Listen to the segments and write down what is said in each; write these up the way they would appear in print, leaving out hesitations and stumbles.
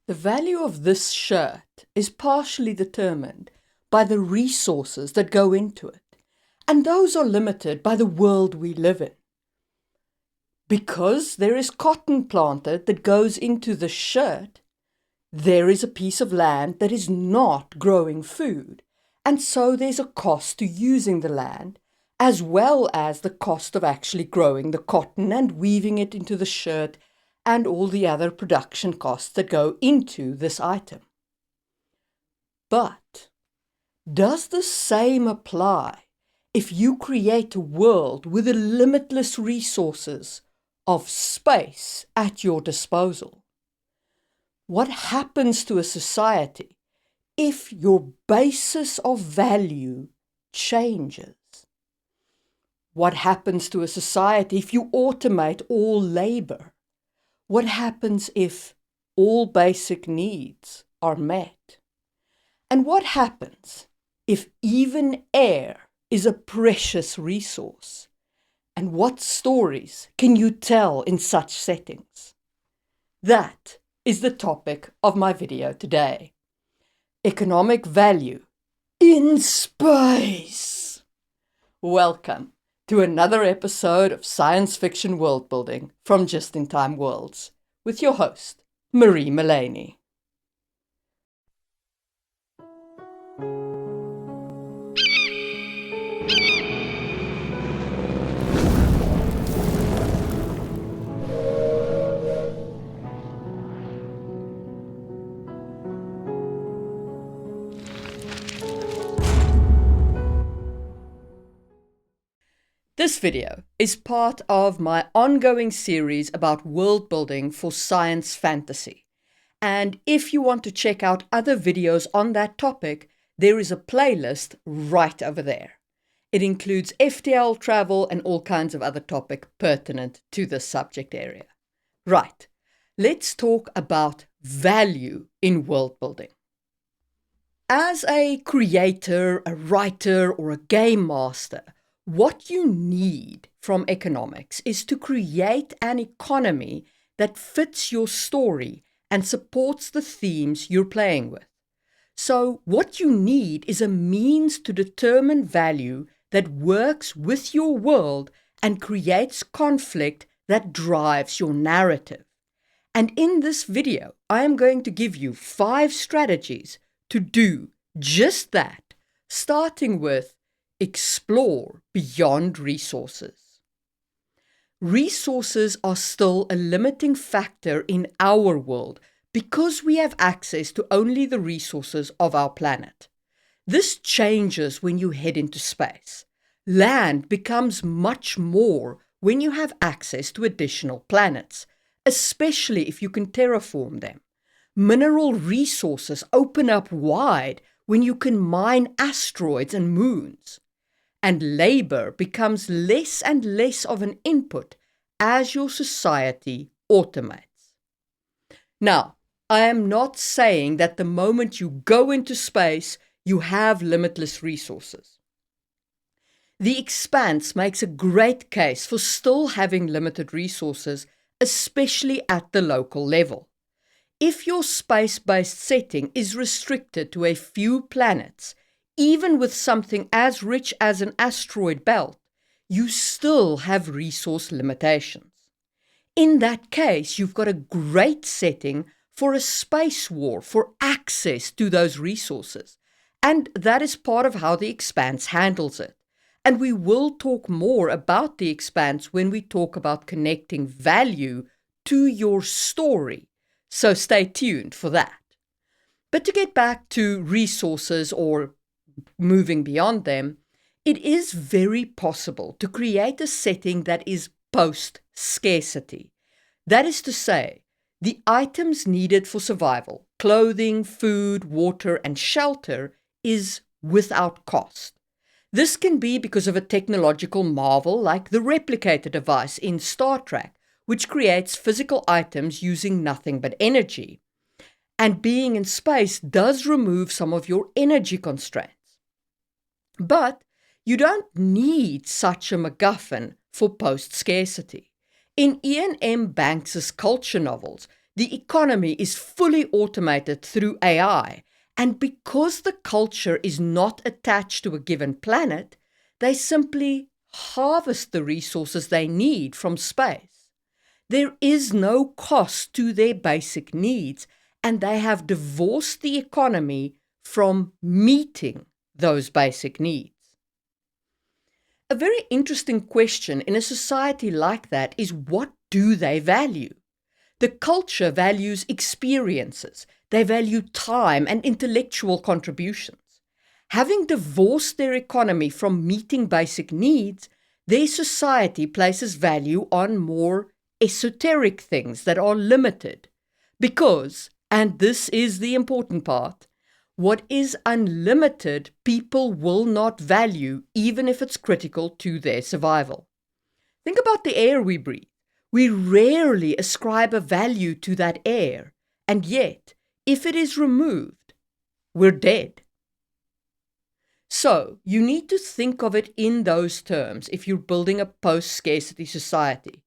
The value of this shirt is partially determined by the resources that go into it, and those are limited by the world we live in. Because there is cotton planted that goes into the shirt, there is a piece of land that is not growing food, and so there's a cost to using the land, as well as the cost of actually growing the cotton and weaving it into the shirt and all the other production costs that go into this item. But does the same apply if you create a world with the limitless resources of space at your disposal? What happens to a society if your basis of value changes? What happens to a society if you automate all labor? What happens if all basic needs are met? And what happens if even air is a precious resource? And what stories can you tell in such settings? That is the topic of my video today. Economic value in space. Welcome to another episode of Science Fiction World Building from Just in Time Worlds with your host, Marie Mullaney. This video is part of my ongoing series about world building for science fantasy. And if you want to check out other videos on that topic, there is a playlist right over there. It includes FTL travel and all kinds of other topics pertinent to this subject area. Right, let's talk about value in world building. As a creator, a writer, or a game master, what you need from economics is to create an economy that fits your story and supports the themes you're playing with. So what you need is a means to determine value that works with your world and creates conflict that drives your narrative. And in this video, I am going to give you 5 strategies to do just that, starting with explore beyond resources. Resources are still a limiting factor in our world because we have access to only the resources of our planet. This changes when you head into space. Land becomes much more when you have access to additional planets, especially if you can terraform them. Mineral resources open up wide when you can mine asteroids and moons. And labor becomes less and less of an input as your society automates. Now, I am not saying that the moment you go into space, you have limitless resources. The Expanse makes a great case for still having limited resources, especially at the local level. If your space-based setting is restricted to a few planets, even with something as rich as an asteroid belt, you still have resource limitations. In that case, you've got a great setting for a space war for access to those resources. And that is part of how the Expanse handles it. And we will talk more about the Expanse when we talk about connecting value to your story. So stay tuned for that. But to get back to resources or moving beyond them, it is very possible to create a setting that is post-scarcity. That is to say, the items needed for survival, clothing, food, water, and shelter, is without cost. This can be because of a technological marvel like the replicator device in Star Trek, which creates physical items using nothing but energy. And being in space does remove some of your energy constraints. But you don't need such a MacGuffin for post-scarcity. In Ian M. Banks's culture novels, The economy is fully automated through AI, and because the culture is not attached to a given planet, they simply harvest the resources they need from space. There is no cost to their basic needs, and they have divorced the economy from meeting those basic needs. A very interesting question in a society like that is, what do they value? The culture values experiences. They value time and intellectual contributions. Having divorced their economy from meeting basic needs, their society places value on more esoteric things that are limited. Because, and this is the important part, what is unlimited, people will not value, even if it's critical to their survival. Think about the air we breathe. We rarely ascribe a value to that air, and yet, if it is removed, we're dead. So, you need to think of it in those terms if you're building a post-scarcity society.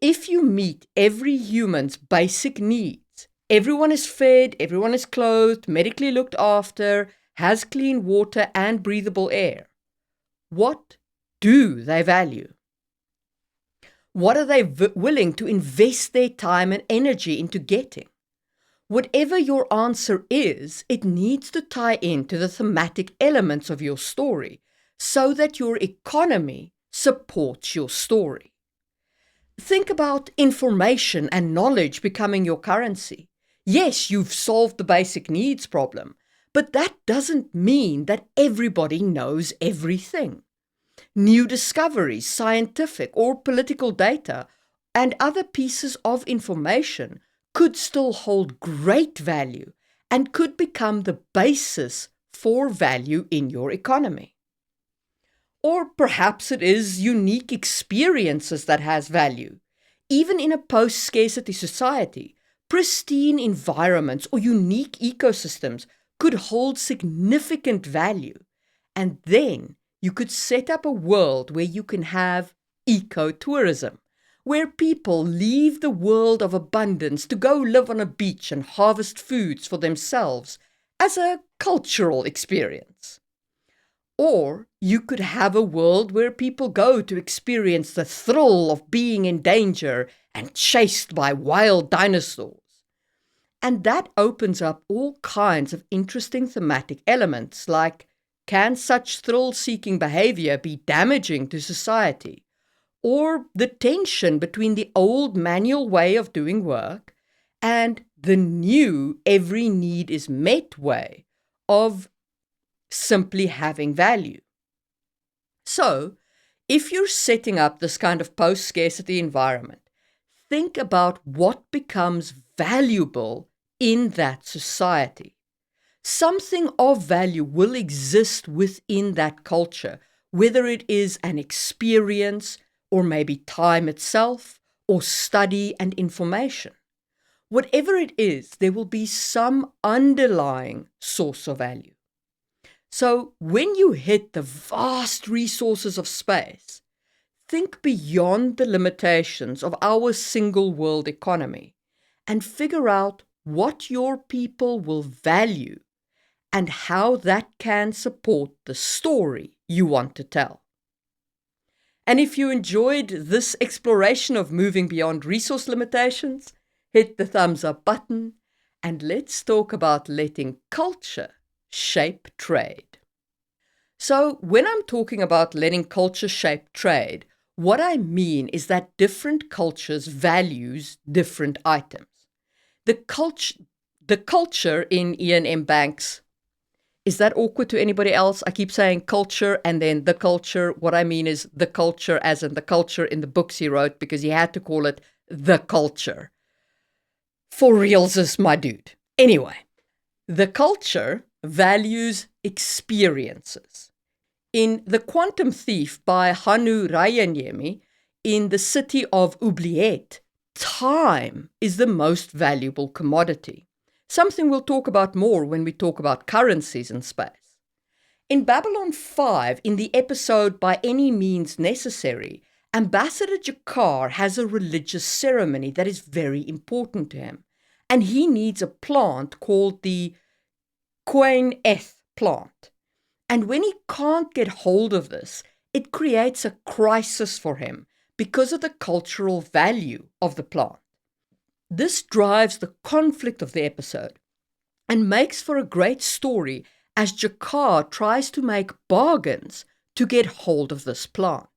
If you meet every human's basic needs, everyone is fed, everyone is clothed, medically looked after, has clean water and breathable air, what do they value? What are they willing to invest their time and energy into getting? Whatever your answer is, it needs to tie into the thematic elements of your story so that your economy supports your story. Think about information and knowledge becoming your currency. Yes, you've solved the basic needs problem, but that doesn't mean that everybody knows everything. New discoveries, scientific or political data, and other pieces of information could still hold great value and could become the basis for value in your economy. Or perhaps it is unique experiences that has value. Even in a post-scarcity society, pristine environments or unique ecosystems could hold significant value. And then you could set up a world where you can have ecotourism, where people leave the world of abundance to go live on a beach and harvest foods for themselves as a cultural experience. Or you could have a world where people go to experience the thrill of being in danger and chased by wild dinosaurs. And that opens up all kinds of interesting thematic elements like, can such thrill-seeking behavior be damaging to society? Or the tension between the old manual way of doing work and the new every need is met way of simply having value. So, if you're setting up this kind of post-scarcity environment, think about what becomes valuable in that society. Something of value will exist within that culture, whether it is an experience or maybe time itself or study and information. Whatever it is, there will be some underlying source of value. So when you hit the vast resources of space, think beyond the limitations of our single world economy and figure out what your people will value and how that can support the story you want to tell. And if you enjoyed this exploration of moving beyond resource limitations, hit the thumbs up button and let's talk about letting culture shape trade. So when I'm talking about letting culture shape trade, what I mean is that different cultures values different items. The culture in Ian M. Banks, is that awkward to anybody else? I keep saying culture and then the culture. What I mean is the culture as in the culture in the books he wrote, because he had to call it the culture. For realsis, my dude. Anyway, the culture values experiences. In The Quantum Thief by Hannu Rajaniemi, in the city of Oubliette, time is the most valuable commodity. Something we'll talk about more when we talk about currencies in space. In Babylon 5, in the episode By Any Means Necessary, Ambassador Jakar has a religious ceremony that is very important to him, and he needs a plant called the Quain Eth plant. And when he can't get hold of this, it creates a crisis for him because of the cultural value of the plant. This drives the conflict of the episode and makes for a great story as Jakar tries to make bargains to get hold of this plant.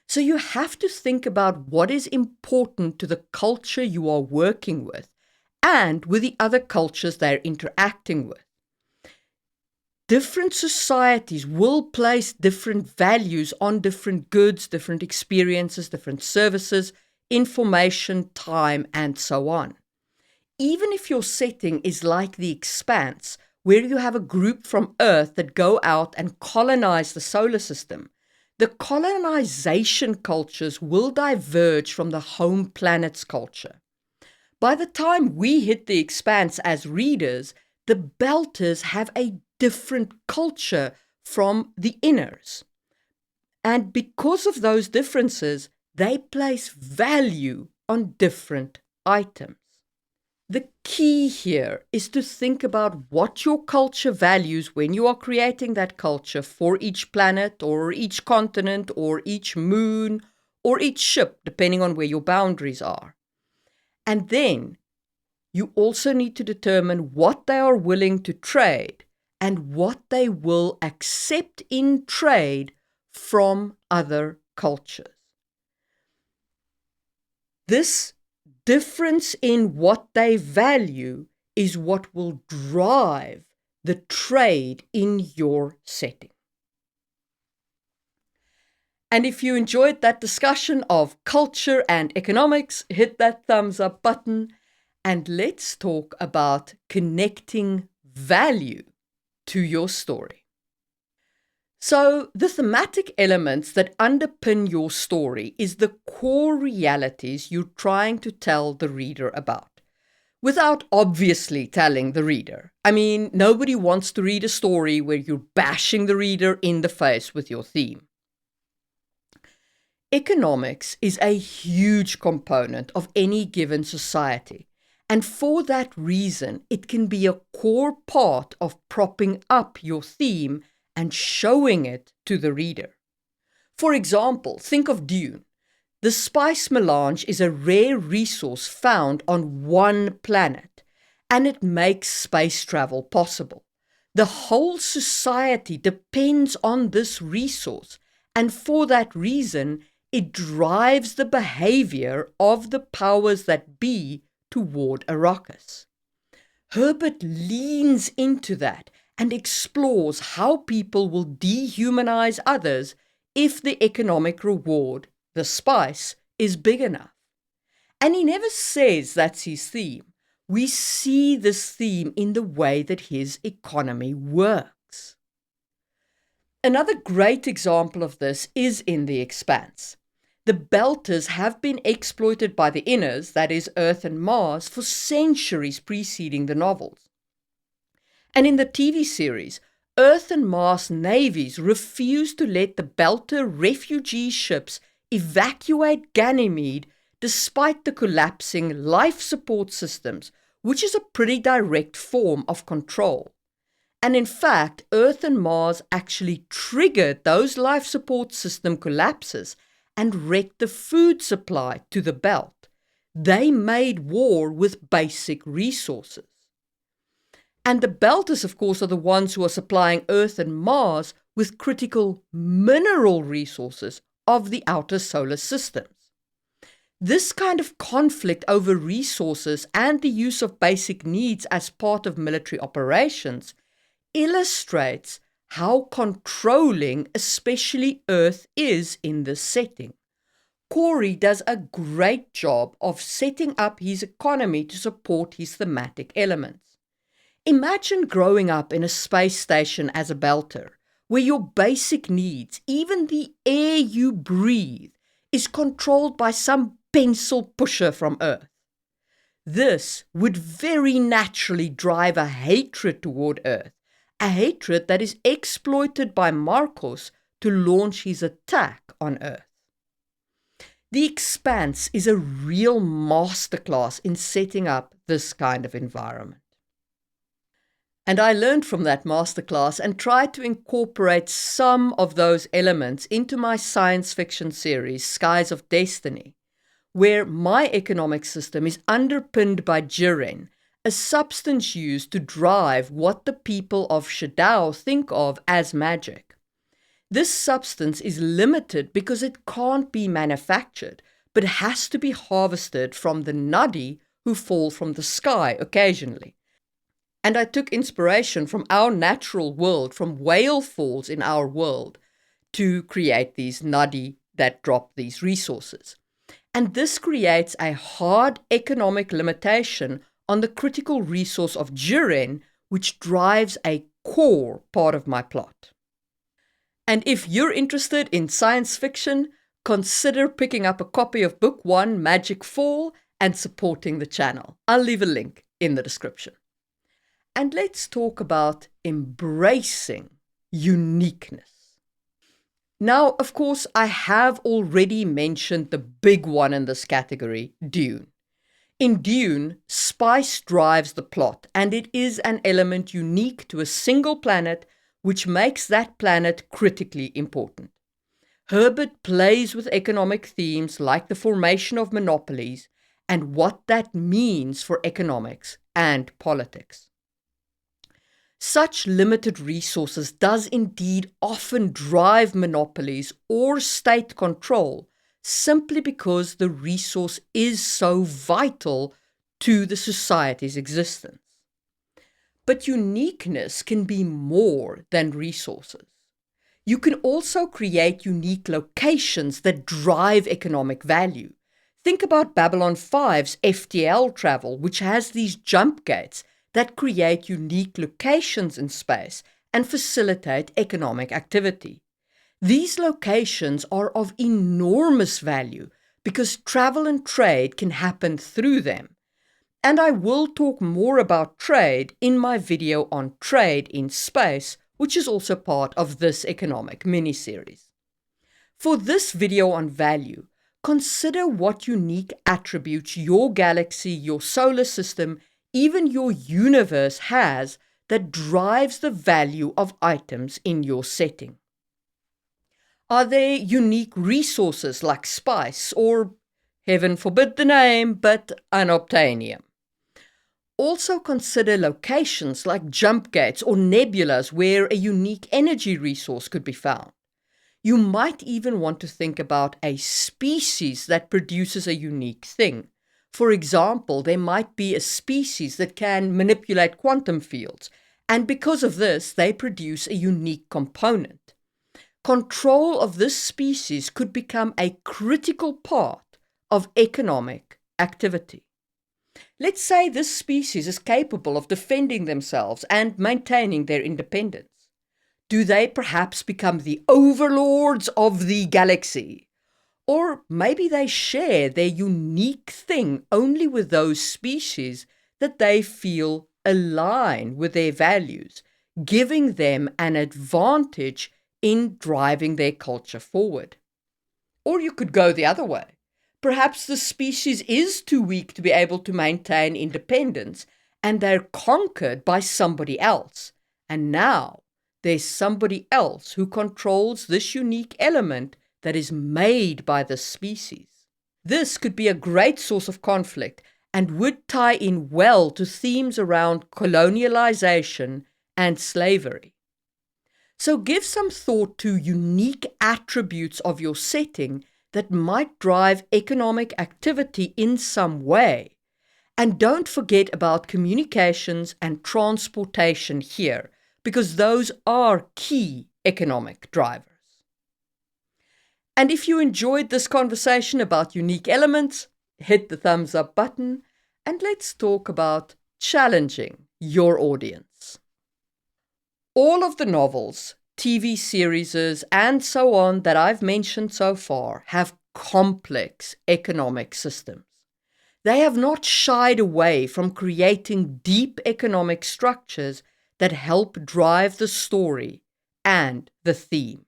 So you have to think about what is important to the culture you are working with and with the other cultures they're interacting with. Different societies will place different values on different goods, different experiences, different services, information, time, and so on. Even if your setting is like The Expanse, where you have a group from Earth that go out and colonize the solar system, the colonization cultures will diverge from the home planet's culture. By the time we hit The Expanse as readers, the Belters have a different culture from the Inners. And because of those differences, they place value on different items. The key here is to think about what your culture values when you are creating that culture for each planet or each continent or each moon or each ship, depending on where your boundaries are. And then you also need to determine what they are willing to trade and what they will accept in trade from other cultures. This difference in what they value is what will drive the trade in your setting. And if you enjoyed that discussion of culture and economics, hit that thumbs up button and let's talk about connecting value to your story. So, the thematic elements that underpin your story is the core realities you're trying to tell the reader about, without obviously telling the reader. I mean, nobody wants to read a story where you're bashing the reader in the face with your theme. Economics is a huge component of any given society, and for that reason, it can be a core part of propping up your theme and showing it to the reader. For example, think of Dune. The spice melange is a rare resource found on one planet, and it makes space travel possible. The whole society depends on this resource, and for that reason, it drives the behavior of the powers that be toward Arrakis. Herbert leans into that and explores how people will dehumanize others if the economic reward, the spice, is big enough. And he never says that's his theme. We see this theme in the way that his economy works. Another great example of this is in The Expanse. The Belters have been exploited by the Inners, that is Earth and Mars, for centuries preceding the novels. And in the TV series, Earth and Mars navies refuse to let the Belter refugee ships evacuate Ganymede despite the collapsing life support systems, which is a pretty direct form of control. And in fact, Earth and Mars actually triggered those life support system collapses and wrecked the food supply to the belt. They made war with basic resources. And the Belters, of course, are the ones who are supplying Earth and Mars with critical mineral resources of the outer solar systems. This kind of conflict over resources and the use of basic needs as part of military operations illustrates how controlling especially Earth is in this setting. Corey does a great job of setting up his economy to support his thematic elements. Imagine growing up in a space station as a Belter, where your basic needs, even the air you breathe, is controlled by some pencil pusher from Earth. This would very naturally drive a hatred toward Earth, a hatred that is exploited by Marcos to launch his attack on Earth. The Expanse is a real masterclass in setting up this kind of environment. And I learned from that masterclass and tried to incorporate some of those elements into my science fiction series, Skies of Destiny, where my economic system is underpinned by Jiren, a substance used to drive what the people of Shadao think of as magic. This substance is limited because it can't be manufactured, but has to be harvested from the Nadi who fall from the sky occasionally. And I took inspiration from our natural world, from whale falls in our world, to create these Nadi that drop these resources. And this creates a hard economic limitation on the critical resource of Jiren, which drives a core part of my plot. And if you're interested in science fiction, consider picking up a copy of Book 1, Magic Fall, and supporting the channel. I'll leave a link in the description. And let's talk about embracing uniqueness. Now, of course, I have already mentioned the big one in this category, Dune. In Dune, spice drives the plot, and it is an element unique to a single planet, which makes that planet critically important. Herbert plays with economic themes like the formation of monopolies and what that means for economics and politics. Such limited resources does indeed often drive monopolies or state control, simply because the resource is so vital to the society's existence. But uniqueness can be more than resources. You can also create unique locations that drive economic value. Think about Babylon 5's FTL travel, which has these jump gates that create unique locations in space and facilitate economic activity. These locations are of enormous value because travel and trade can happen through them. And I will talk more about trade in my video on trade in space, which is also part of this economic mini-series. For this video on value, consider what unique attributes your galaxy, your solar system, even your universe has that drives the value of items in your setting. Are there unique resources like spice or, heaven forbid the name, but unobtainium? Also consider locations like jump gates or nebulas where a unique energy resource could be found. You might even want to think about a species that produces a unique thing. For example, there might be a species that can manipulate quantum fields, and because of this, they produce a unique component. Control of this species could become a critical part of economic activity. Let's say this species is capable of defending themselves and maintaining their independence. Do they perhaps become the overlords of the galaxy? Or maybe they share their unique thing only with those species that they feel align with their values, giving them an advantage in driving their culture forward. Or you could go the other way. Perhaps the species is too weak to be able to maintain independence, and they're conquered by somebody else. And now there's somebody else who controls this unique element that is made by the species. This could be a great source of conflict and would tie in well to themes around colonialization and slavery. So give some thought to unique attributes of your setting that might drive economic activity in some way. And don't forget about communications and transportation here, because those are key economic drivers. And if you enjoyed this conversation about unique elements, hit the thumbs up button and let's talk about challenging your audience. All of the novels, TV series, and so on that I've mentioned so far have complex economic systems. They have not shied away from creating deep economic structures that help drive the story and the theme.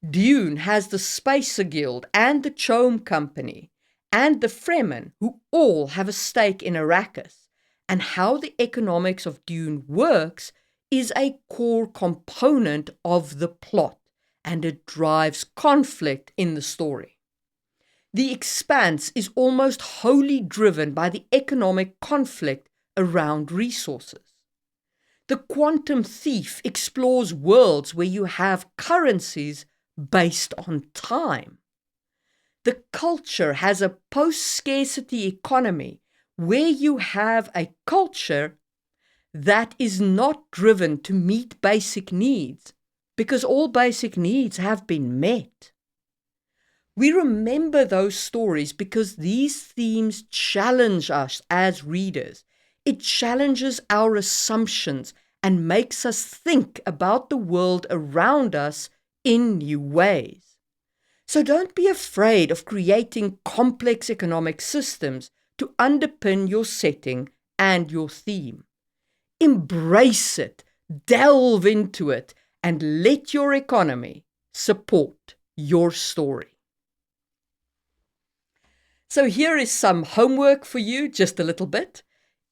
Dune has the Spacer Guild and the Chome Company and the Fremen, who all have a stake in Arrakis, and how the economics of Dune works is a core component of the plot, and it drives conflict in the story. The Expanse is almost wholly driven by the economic conflict around resources. The Quantum Thief explores worlds where you have currencies based on time. The Culture has a post-scarcity economy where you have a culture that is not driven to meet basic needs, because all basic needs have been met. We remember those stories because these themes challenge us as readers. It challenges our assumptions and makes us think about the world around us in new ways. So don't be afraid of creating complex economic systems to underpin your setting and your theme. Embrace it, delve into it, and let your economy support your story. So here is some homework for you, just a little bit.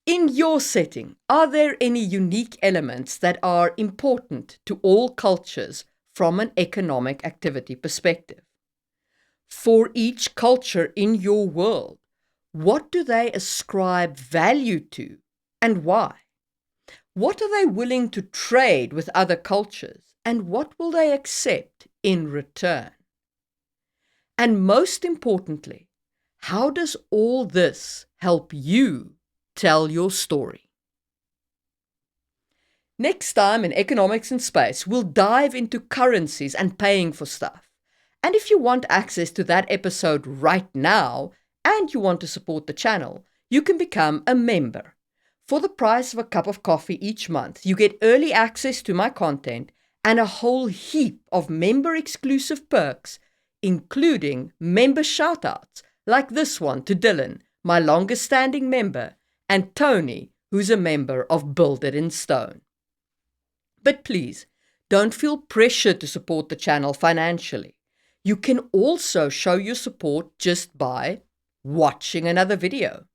In your setting, are there any unique elements that are important to all cultures from an economic activity perspective? For each culture in your world, what do they ascribe value to and why? What are they willing to trade with other cultures, and what will they accept in return? And most importantly, how does all this help you tell your story? Next time in Economics in Space, we'll dive into currencies and paying for stuff. And if you want access to that episode right now, and you want to support the channel, you can become a member. For the price of a cup of coffee each month, you get early access to my content and a whole heap of member-exclusive perks, including member shoutouts, like this one to Dylan, my longest-standing member, and Tony, who's a member of Build It in Stone. But please, don't feel pressured to support the channel financially. You can also show your support just by watching another video.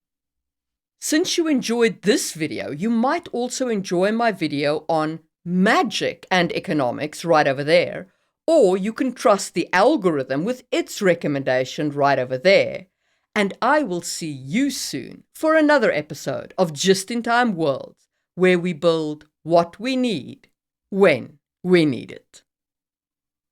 Since you enjoyed this video, you might also enjoy my video on magic and economics right over there, or you can trust the algorithm with its recommendation right over there. And I will see you soon for another episode of Just in Time Worlds, where we build what we need when we need it.